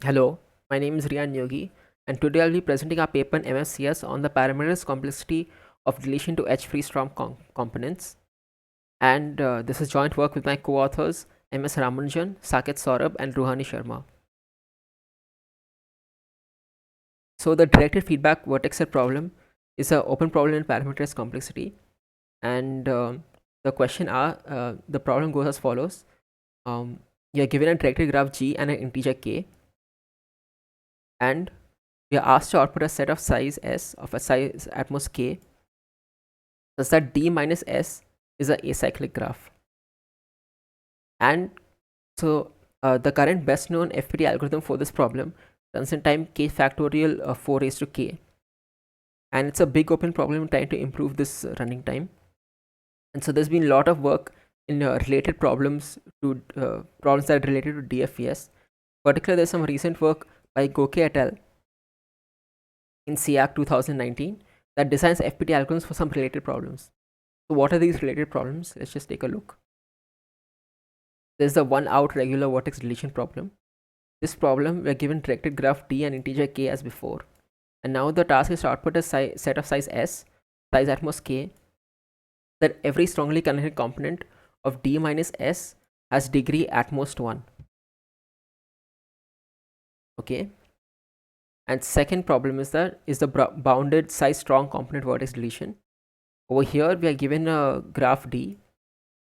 Hello, my name is Rian Yogi, and today I'll be presenting our paper in MSCS on the parameters complexity of deletion to H-free strong components. And this is joint work with my co-authors MS Ramanujan, Saket Saurabh, and Ruhani Sharma. So the directed feedback vertex set problem is an open problem in parameters complexity, and the problem goes as follows: you are given a directed graph G and an integer K, and we are asked to output a set of size S of a size at most K such that D minus S is an acyclic graph. And so the current best known FPT algorithm for this problem runs in time K factorial 4 raised to K. And it's a big open problem trying to improve this running time. And so there's been a lot of work in related problems to problems that are related to DFVS. Particularly, there's some recent work by Goke et al. In SIAC 2019 that designs FPT algorithms for some related problems. So what are these related problems? Let's just take a look. There's the one out regular vertex deletion problem. This problem, we're given directed graph D and integer K as before. And now the task is to output a set of size S, size at most K, that every strongly connected component of D minus S has degree at most 1. Okay. And second problem is the bounded size strong component vertex deletion. Over here, we are given a graph D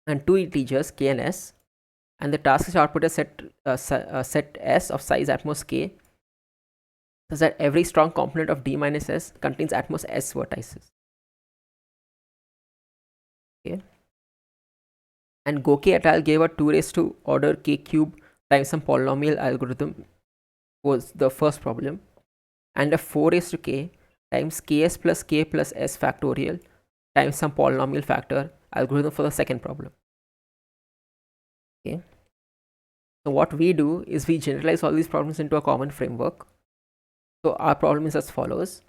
and two integers K and S, and the task is to output a set S of size at most K, such that every strong component of D minus S contains at most S vertices. Okay. And Goke et al. Gave a 2 raised to order K cube times some polynomial algorithm was the first problem, and a 4 raised to K times Ks plus K plus S factorial times some polynomial factor algorithm for the second problem. Okay. So what we do is we generalize all these problems into a common framework. So our problem is as follows.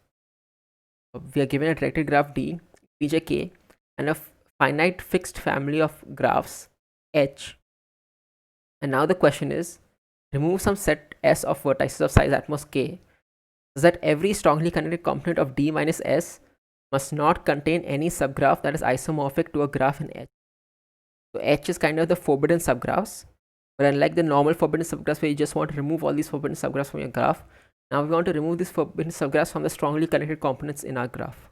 We are given a directed graph D, integer K, and a finite fixed family of graphs H. And now the question is, remove some set S of vertices of size at most K, so that every strongly connected component of D minus S must not contain any subgraph that is isomorphic to a graph in H. So H is kind of the forbidden subgraphs, but unlike the normal forbidden subgraphs where you just want to remove all these forbidden subgraphs from your graph, now we want to remove these forbidden subgraphs from the strongly connected components in our graph.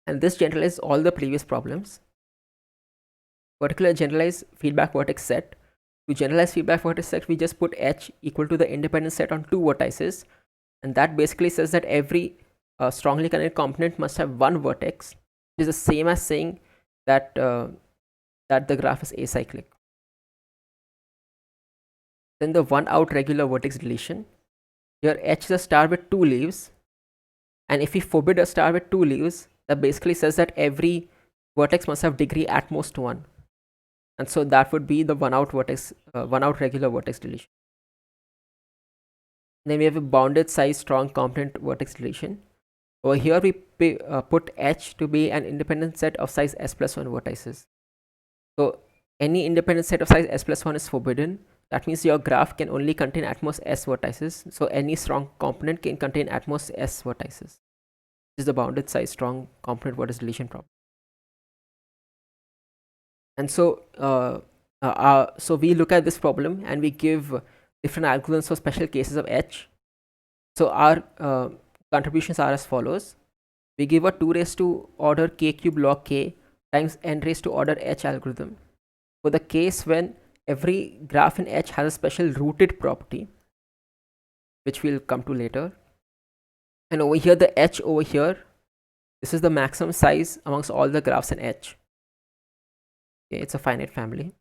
And this generalizes all the previous problems. Particular generalized feedback vertex set. To generalize feedback vertex set, we just put H equal to the independent set on two vertices, and that basically says that every strongly connected component must have one vertex, which is the same as saying that that the graph is acyclic. Then the one out regular vertex deletion. Here H is a star with two leaves, and if we forbid a star with two leaves, that basically says that every vertex must have degree at most 1, and so that would be the one out regular vertex deletion. Then we have a bounded size strong component vertex deletion. Over here we put H to be an independent set of size S plus 1 vertices. So any independent set of size S plus 1 is forbidden. That means your graph can only contain at most S vertices. So any strong component can contain at most S vertices. This is the bounded size strong component vertex deletion problem. And so so we look at this problem and we give different algorithms for special cases of H. So our contributions are as follows. We give a 2 raised to order K cube log K times n raised to order H algorithm for the case when every graph in H has a special rooted property, which we'll come to later. And over here, the H over here, this is the maximum size amongst all the graphs in H. Okay, it's a finite family.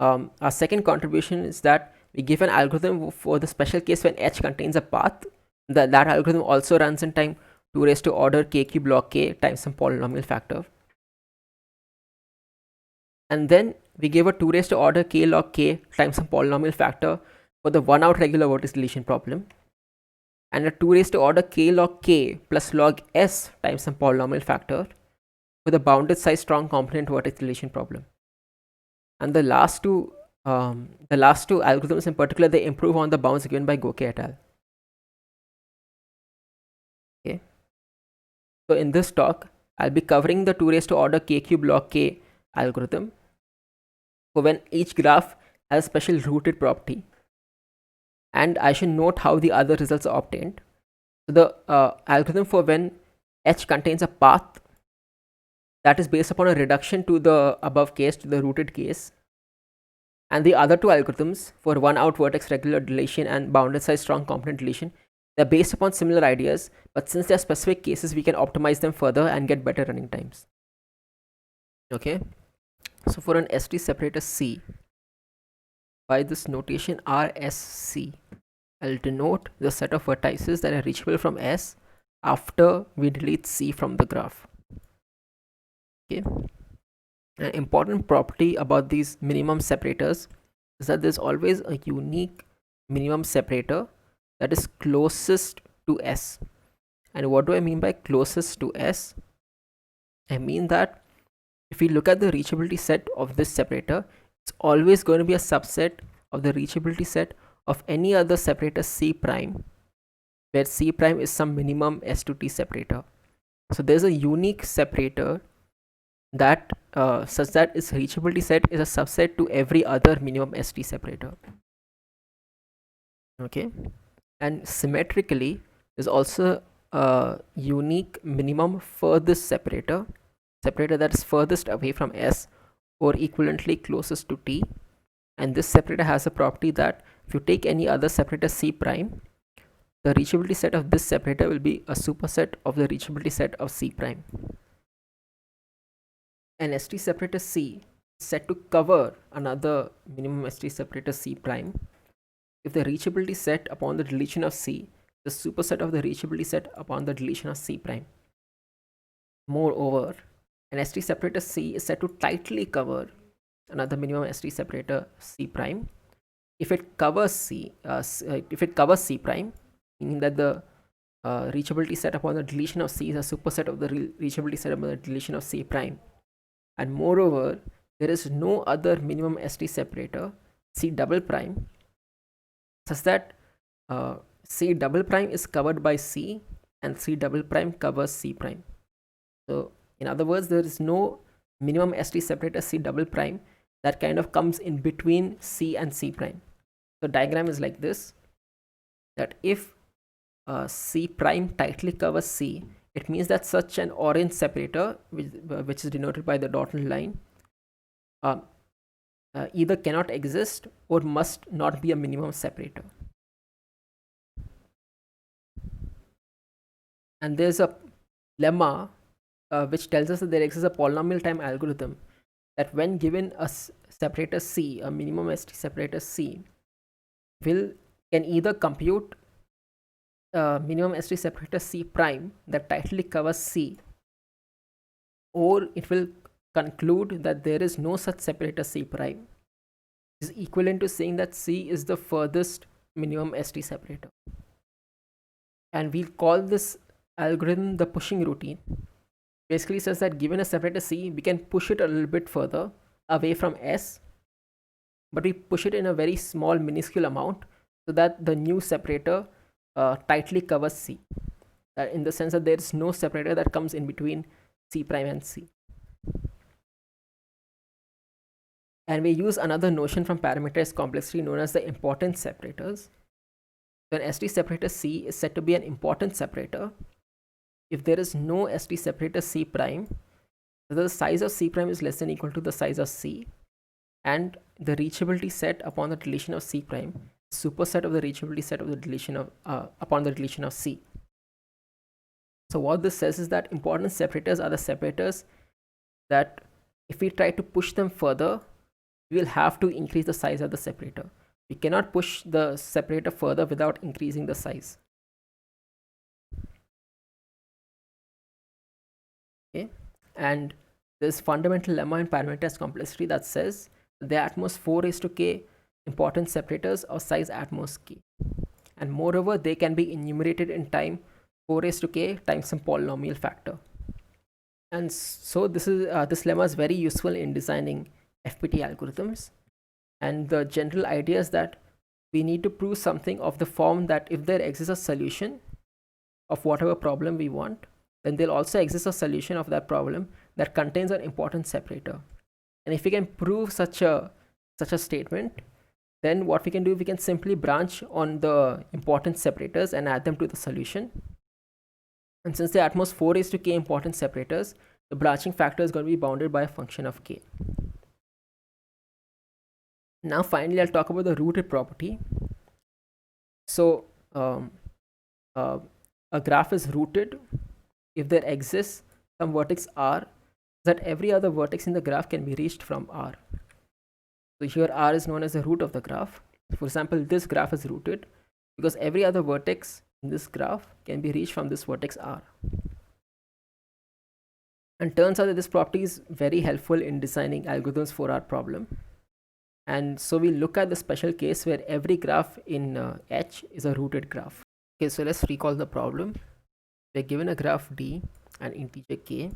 Our second contribution is that we give an algorithm for the special case when H contains a path. That algorithm also runs in time 2 raised to order K cube log K times some polynomial factor. And then we give a 2 raised to order K log K times some polynomial factor for the one out regular vertex deletion problem, and a 2 raised to order K log K plus log S times some polynomial factor for the bounded size strong component vertex deletion problem. And the last two The last two algorithms in particular, they improve on the bounds given by Goke et al. Okay. So in this talk, I'll be covering the 2 raised to order k cube log k algorithm for when each graph has a special rooted property. And I should note how the other results are obtained. So the algorithm for when H contains a path that is based upon a reduction to the above case, to the rooted case. And the other two algorithms for one out vertex regular deletion and bounded size strong component deletion, they're based upon similar ideas, but since they're specific cases, we can optimize them further and get better running times. Okay, so for an ST separator C, by this notation RSC, I'll denote the set of vertices that are reachable from S after we delete C from the graph. Okay, an important property about these minimum separators is that there's always a unique minimum separator that is closest to S. And what do I mean by closest to S? I mean that if we look at the reachability set of this separator, it's always going to be a subset of the reachability set of any other separator C prime, where C prime is some minimum S to T separator. So there's a unique separator that such that its reachability set is a subset to every other minimum ST separator. Okay, and symmetrically, there's also a unique minimum furthest separator that is furthest away from S or equivalently closest to T. And this separator has a property that if you take any other separator C prime, the reachability set of this separator will be a superset of the reachability set of C prime. An ST separator C is set to cover another minimum ST separator C prime if the reachability set upon the deletion of C is the superset of the reachability set upon the deletion of C prime. Moreover, an ST separator C is set to tightly cover another minimum ST separator C prime if it covers C prime, meaning that the reachability set upon the deletion of C is a superset of the reachability set upon the deletion of C prime. And moreover, there is no other minimum ST separator C double prime such that C double prime is covered by C and C double prime covers C prime. So in other words, there is no minimum ST separator C double prime that kind of comes in between C and C prime. The diagram is like this, that if C prime tightly covers C, it means that such an orange separator, which is denoted by the dotted line, either cannot exist or must not be a minimum separator. And there's a lemma which tells us that there exists a polynomial time algorithm that when given a separator C, a minimum ST separator C, can either compute minimum ST separator C prime that tightly covers C, or it will conclude that there is no such separator C prime. Is equivalent to saying that C is the furthest minimum ST separator. And we'll call this algorithm the pushing routine. Basically says that given a separator C, we can push it a little bit further away from S, but we push it in a very small minuscule amount so that the new separator tightly covers C, in the sense that there is no separator that comes in between C prime and C. And we use another notion from parameterized complexity known as the importance separators. So an ST separator C is said to be an importance separator if there is no ST separator C prime, the size of C prime is less than or equal to the size of C, and the reachability set upon the deletion of C prime is superset of the reachability set of the deletion of upon the deletion of C. So what this says is that importance separators are the separators that if we try to push them further, we will have to increase the size of the separator. We cannot push the separator further without increasing the size. Okay, and there's fundamental lemma in parameterized complexity that says the at most 4 raised to k importance separators of size at most k, and moreover they can be enumerated in time 4 raised to k times some polynomial factor. And so this lemma is very useful in designing FPT algorithms, And the general idea is that we need to prove something of the form that if there exists a solution of whatever problem we want, then there'll also exist a solution of that problem that contains an importance separator. And if we can prove such a statement, then what we can do, we can simply branch on the importance separators and add them to the solution. And since there are at most 4 raised to k importance separators, the branching factor is going to be bounded by a function of k. Now finally, I'll talk about the rooted property. So a graph is rooted if there exists some vertex r, that every other vertex in the graph can be reached from r. So here r is known as the root of the graph. For example, this graph is rooted because every other vertex in this graph can be reached from this vertex r. And turns out that this property is very helpful in designing algorithms for our problem. And so we look at the special case where every graph in H is a rooted graph. Okay, so let's recall the problem. We're given a graph D, an integer k,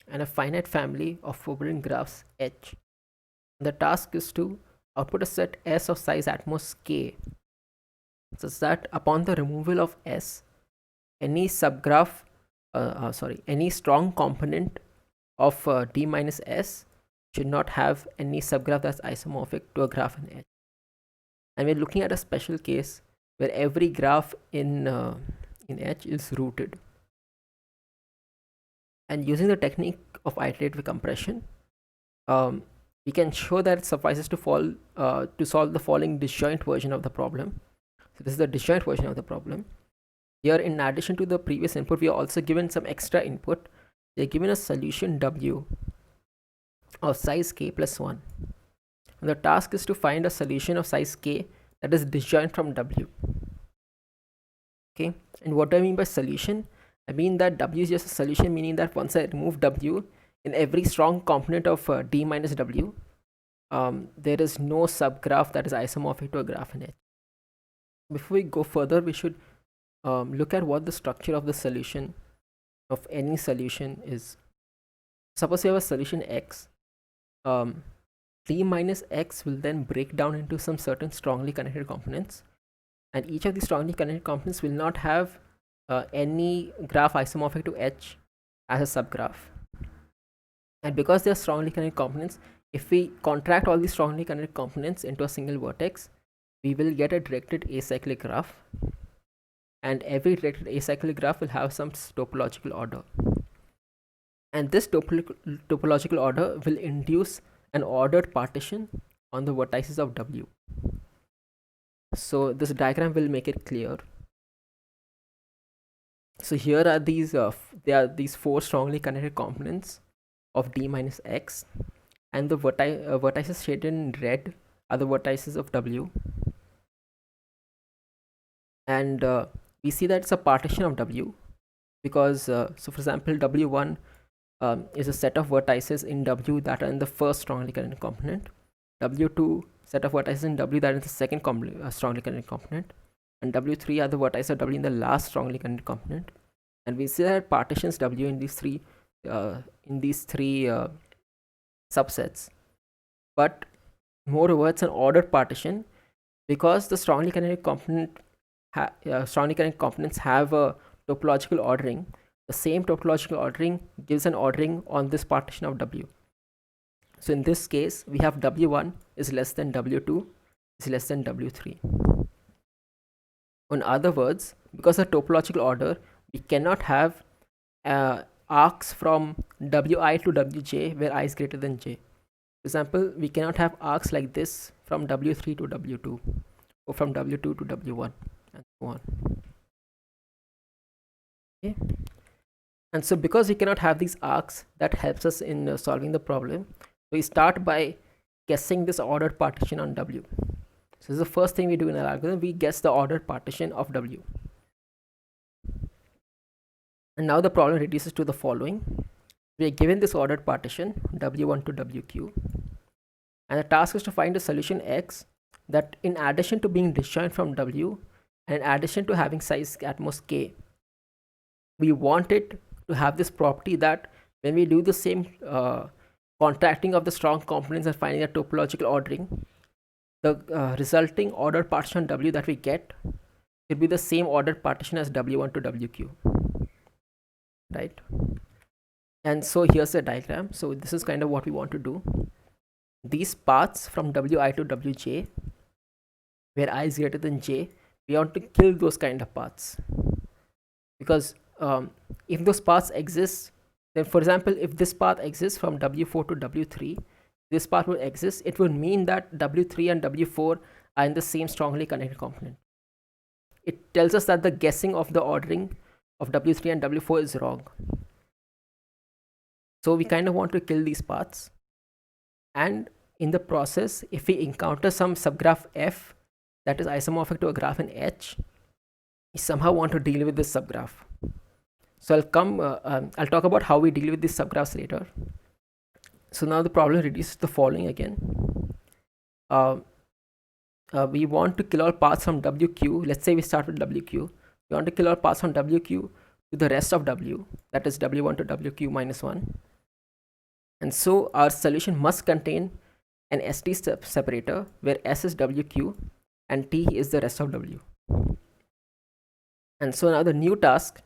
and a finite family of forbidden graphs H. The task is to output a set S of size at most k, such that upon the removal of S, any subgraph, any strong component of D minus S should not have any subgraph that's isomorphic to a graph in H. And we're looking at a special case where every graph in H is rooted. And using the technique of iterative compression, we can show that it suffices to solve the following disjoint version of the problem. So this is the disjoint version of the problem. Here, in addition to the previous input, we are also given some extra input. They are given a solution W of size k plus 1. And the task is to find a solution of size k that is disjoint from W. Okay, and what do I mean by solution? I mean that W is just a solution, meaning that once I remove W in every strong component of D minus W, there is no subgraph that is isomorphic to a graph in H. Before we go further, we should look at what the structure of the solution of any solution is. Suppose you have a solution X. D minus X will then break down into some certain strongly connected components, and each of these strongly connected components will not have any graph isomorphic to H as a subgraph. And because they are strongly connected components, if we contract all these strongly connected components into a single vertex, we will get a directed acyclic graph, and every directed acyclic graph will have some topological order, and this topological order will induce an ordered partition on the vertices of W. So this diagram will make it clear. So here are these there are these 4 strongly connected components of D minus X, and the vertices shaded in red are the vertices of W. And we see that it's a partition of W because so for example, W1 is a set of vertices in W that are in the first strongly connected component, W2 set of vertices in W that is the second strongly connected component, and W3 are the vertices of W in the last strongly connected component. And we see that partitions W in these three subsets. But moreover, it's an ordered partition because the strongly connected components have a topological ordering. The same topological ordering gives an ordering on this partition of W. So in this case, we have W1 is less than W2 is less than W3. In other words, because of topological order, we cannot have arcs from Wi to Wj where I is greater than j. For example, we cannot have arcs like this from W3 to W2 or from W2 to W1 and so on. Okay. And so because we cannot have these arcs, that helps us in solving the problem. We start by guessing this ordered partition on W. So this is the first thing we do in our algorithm. We guess the ordered partition of W. And now the problem reduces to the following. We are given this ordered partition W1 to WQ, and the task is to find a solution X that, in addition to being disjoint from W and in addition to having size at most k, we want it to have this property that when we do the same contracting of the strong components and finding a topological ordering, the resulting ordered partition on W that we get will be the same ordered partition as W1 to WQ, right? And so here's the diagram. So this is kind of what we want to do. These paths from Wi to Wj, where I is greater than j, we want to kill those kind of paths, because if those paths exist, then for example, if this path exists from W4 to W3, this path will exist. It would mean that W3 and W4 are in the same strongly connected component. It tells us that the guessing of the ordering of W3 and W4 is wrong. So we kind of want to kill these paths, and in the process, if we encounter some subgraph F that is isomorphic to a graph in H, we somehow want to deal with this subgraph. So I'll talk about how we deal with these subgraphs later. So now the problem reduces to the following again. We want to kill all paths from WQ. Let's say we start with WQ. We want to kill all paths from WQ to the rest of W, that is W1 to WQ minus 1. And so our solution must contain an ST separator where S is WQ and T is the rest of W. And so now the new task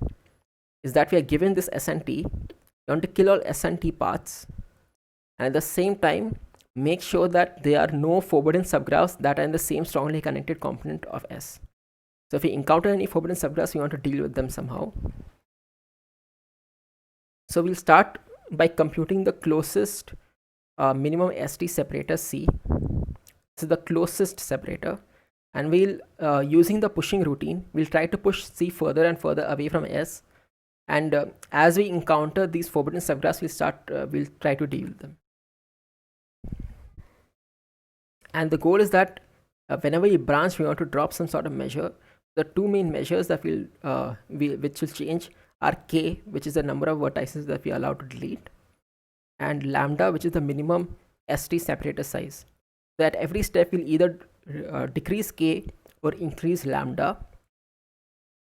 is that we are given this S and T. We want to kill all S and T paths, and at the same time make sure that there are no forbidden subgraphs that are in the same strongly connected component of S. So if we encounter any forbidden subgraphs, we want to deal with them somehow. So we'll start by computing the closest minimum ST separator C. This is the closest separator, and we'll using the pushing routine, we'll try to push C further and further away from S, and as we encounter these forbidden subgraphs, we'll try to deal with them. And the goal is that whenever we branch, we want to drop some sort of measure. The two main measures that which will change are K, which is the number of vertices that we are allowed to delete, and lambda, which is the minimum ST separator size. So at every step, we'll either decrease K or increase lambda.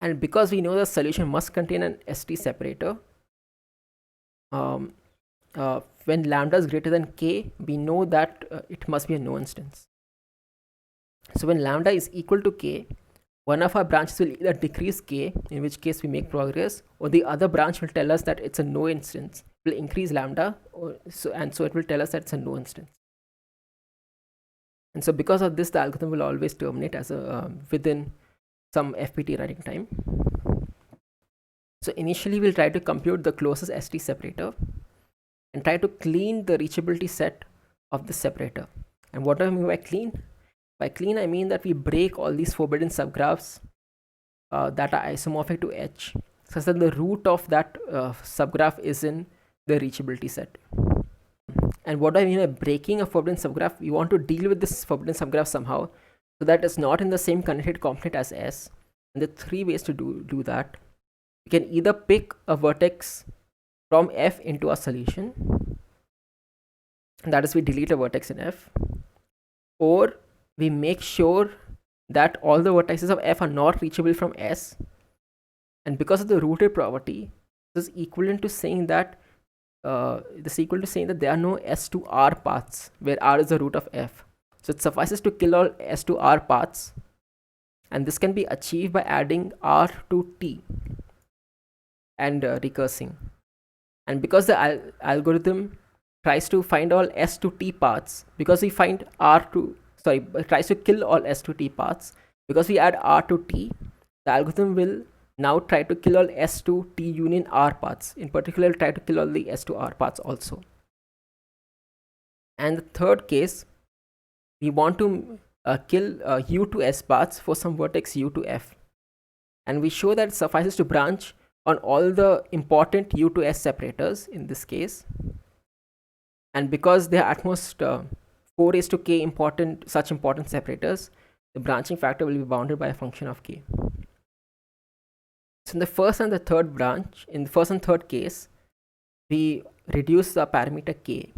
And because we know the solution must contain an ST separator, when lambda is greater than K, we know that it must be a no instance. So when lambda is equal to K, one of our branches will either decrease K, in which case we make progress, or the other branch will tell us that it's a no instance. It will increase lambda, so it will tell us that it's a no instance. And so because of this, the algorithm will always terminate as a within some FPT running time. So initially we'll try to compute the closest ST separator and try to clean the reachability set of the separator. And what do I mean by clean? By clean, I mean that we break all these forbidden subgraphs that are isomorphic to H, such that the root of that subgraph is in the reachability set. And what do I mean by breaking a forbidden subgraph? We want to deal with this forbidden subgraph somehow, so that it's not in the same connected component as S. And there are three ways to do that. We can either pick a vertex from F into our solution, that is, we delete a vertex in F, or we make sure that all the vertices of F are not reachable from S. And because of the rooted property, this is equivalent to saying that there are no S to R paths where R is the root of F. So it suffices to kill all S to R paths, and this can be achieved by adding R to T and recursing. And because the algorithm tries to find all S to T paths, because we find tries to kill all S to T paths, because we add R to T, the algorithm will now try to kill all S to T union R paths. In particular, try to kill all the S to R paths also. And the third case, we want to kill U to S paths for some vertex U to F. And we show that it suffices to branch on all the important U to S separators in this case. And because they are at most 4 raised to K such important separators, the branching factor will be bounded by a function of K. So in the first and third case, we reduce the parameter K.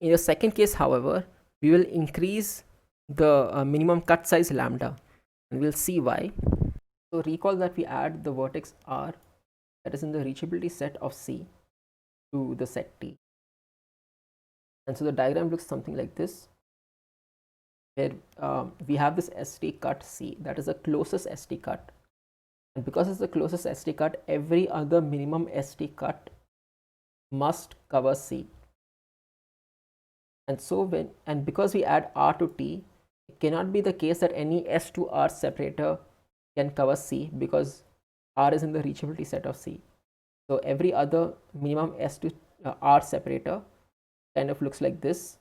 In the second case, however, we will increase the minimum cut size lambda, and we'll see why. So recall that we add the vertex R that is in the reachability set of C to the set T. And so the diagram looks something like this. where we have this ST cut C, that is the closest ST cut. And because it's the closest ST cut, every other minimum ST cut must cover C. And so because we add R to T, it cannot be the case that any S to R separator can cover C, because R is in the reachability set of C. So every other minimum S to R separator kind of looks like this,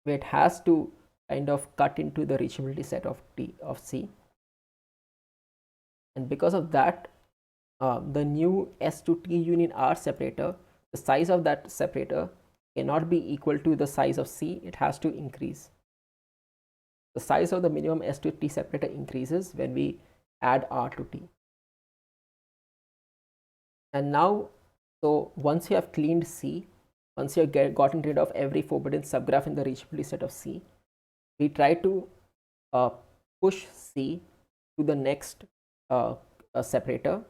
where it has to kind of cut into the reachability set of T of C. And because of that, the new S to T union R separator, the size of that separator cannot be equal to the size of C, it has to increase. The size of the minimum S to T separator increases when we add R to T. And now, so once you have cleaned C, once you have gotten rid of every forbidden subgraph in the reachability set of C, we try to push C to the next separator.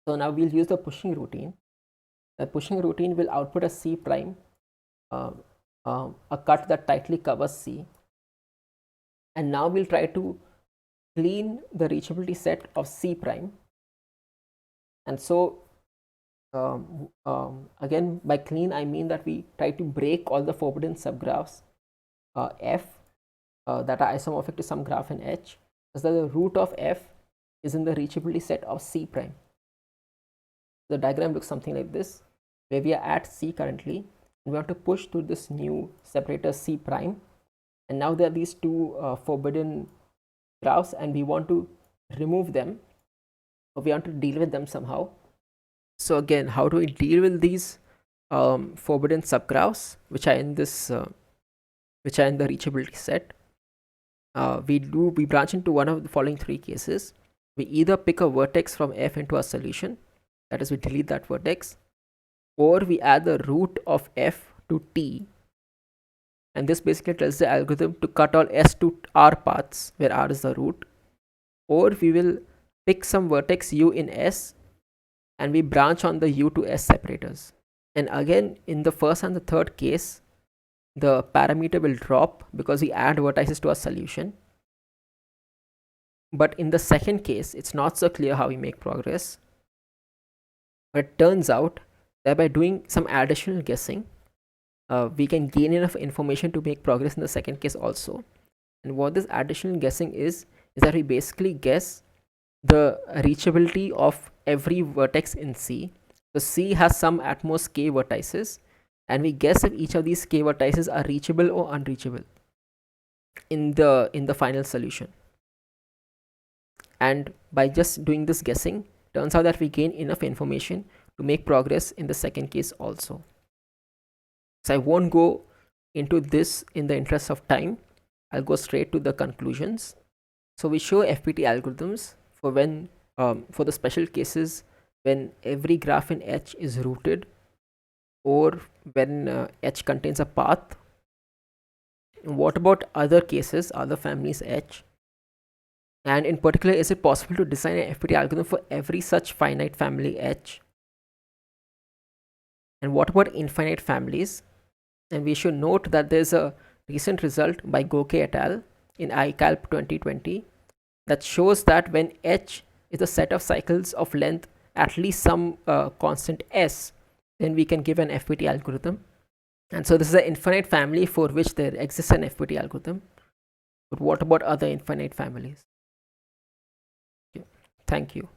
So now we'll use the pushing routine. The pushing routine will output a C prime, a cut that tightly covers C. And now we'll try to clean the reachability set of C prime. And so again, by clean I mean that we try to break all the forbidden subgraphs F that are isomorphic to some graph in H, such that the root of F is in the reachability set of C prime. The diagram looks something like this, where we are at C currently, and we want to push to this new separator C prime, and now there are these two forbidden graphs, and we want to remove them, or we want to deal with them somehow. So again, how do we deal with these forbidden subgraphs which are in this which are in the reachability set? We branch into one of the following three cases. We either pick a vertex from F into our solution, that is, we delete that vertex, or we add the root of F to T, and this basically tells the algorithm to cut all S to R paths where R is the root, or we will pick some vertex U in S and we branch on the U to S separators. And again, in the first and the third case, the parameter will drop because we add vertices to our solution. But in the second case, it's not so clear how we make progress. But it turns out that by doing some additional guessing, we can gain enough information to make progress in the second case also. And what this additional guessing is that we basically guess the reachability of every vertex in C. So C has some at most k vertices, and we guess if each of these k vertices are reachable or unreachable in the final solution. And by just doing this guessing, turns out that we gain enough information to make progress in the second case also. So I won't go into this in the interest of time. I'll go straight to the conclusions. So we show FPT algorithms for when for the special cases when every graph in H is rooted, or when H contains a path. What about other cases, other families H? And in particular, is it possible to design an FPT algorithm for every such finite family H? And what about infinite families? And we should note that there's a recent result by Gokey et al. In iCalp 2020 that shows that when H is a set of cycles of length at least some constant S, then we can give an FPT algorithm. And so this is an infinite family for which there exists an FPT algorithm. But what about other infinite families? Thank you.